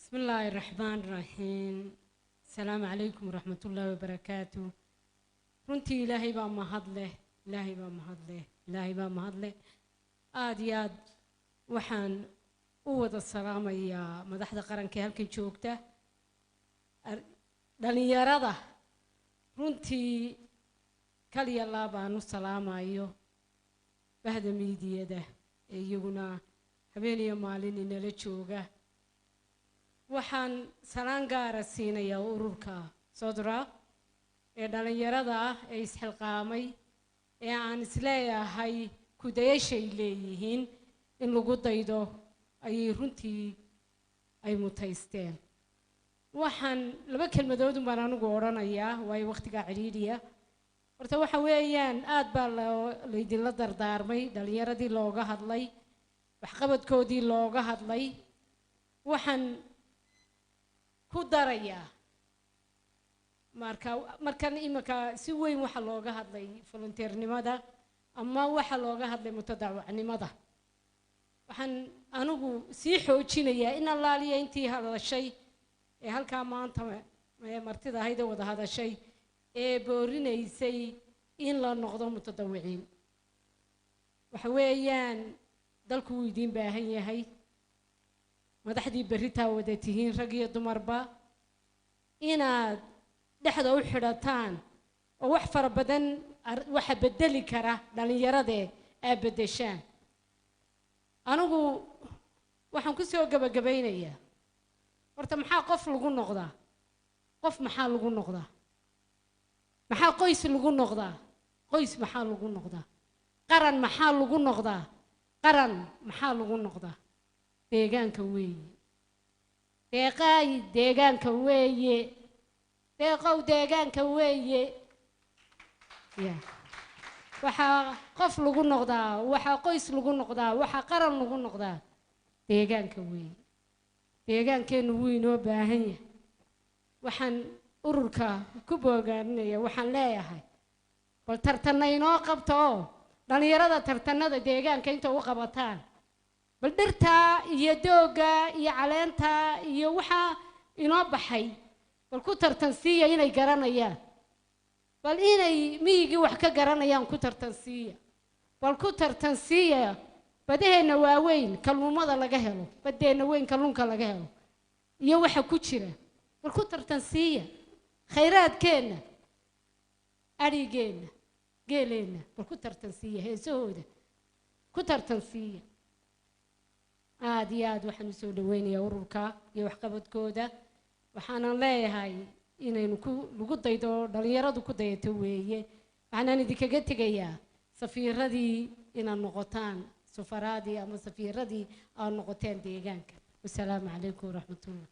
بسم الله الرحمن الرحيم. السلام عليكم ورحمة الله وبركاته. runtii ilaahay baa mahad leh, ilaahay baa mahad leh, ilaahay baa mahad leh. aad iyo aad waxaan u wada salaamayaa madaxda qaranka ee halkan joogta, dhalinyarada runtii kaliya laabaan u salaamayo, bahda miidiyada ee iyaguna habeen iyo maalin inala jooga. waxaan salaan gaara siinayaa ururka Sodra ee dhalinyarada ah ee isxilqaamay ee aan isleeyahay kudayashay leeyihiin in lagu daydo ayay runtii ay mutaysteen. waxaan laba kelmadood baan anigu oranayaa way waqtiga ciriiriya. horta waxa weeyaan aad baa la dardaarmay, dhalinyaradii looga hadlay, waxqabadkoodii looga hadlay. waxaan ku darayaa markan imika si weyn waxa looga hadlay volunteernimada ama waxa looga hadlay mutadawacnimada. waxaan anigu sii xoojinayaa in allaaliya intii hadashay ee halkaa maanta martida ahayd wada hadashay ee boorinaysay in la noqdo mutadawiciin. waxa weeyaan dalku wuu idin baahan yahay, madaxdii beritaa wada tihiin rag iyo dumarba, inaad dhexda u xidhataan oo wax fara badan waxa bedeli kara dhalinyarada aad bedeshaan. anigu waxaan ku soo gabagabaynayaa horta maxaa qof lagu noqdaa? qof maxaa lagu noqdaa? maxaa qoys lagu noqdaa? qoys maxaa lagu noqdaa? qaran maxaa lagu noqdaa? qaran maxaa lagu noqdaa? deegaanka weeye, deeqaay deegaanka weeye, deeqow deegaanka weeye. waxaa qof lagu noqdaa, waxaa qoys lagu noqdaa, waxaa qaran lagu noqdaa deegaanka weeye. deegaankeenu wuu inoo baahan yahay. waxaan ururka ku boogaaninaya, waxaan leeyahay bal tartanna inoo qabto oo dhalinyarada tartanada deegaanka inta u qabataan, bal dhirta iyo dooga iyo caleenta iyo waxa inoo baxay bal ku tartansiiya inay garanayaan, bal inay miyigii wax ka garanayaan ku tartansiiya, bal ku tartansiiya badaheena waaweyn kalluumada laga helo, badeena weyn kalluunka laga helo iyo waxa ku jira, bal ku tartansiiya khayraadkeena, arigeena, geeleena, bal ku tartansiiya heesahooda, ku tartansiiya. aad iyo aad waxaan usoo dhaweynayaa ururka iyo waxqabadkooda. waxaanan leeyahay inaynu lagu daydo, dhalinyaradu ku dayato weeye. waxaanan idinkaga tegayaa safiiradii inaad noqotaan, safaraadii ama safiiradii aad noqoteen deegaanka. wasalaamu calaykum waraxmatullah.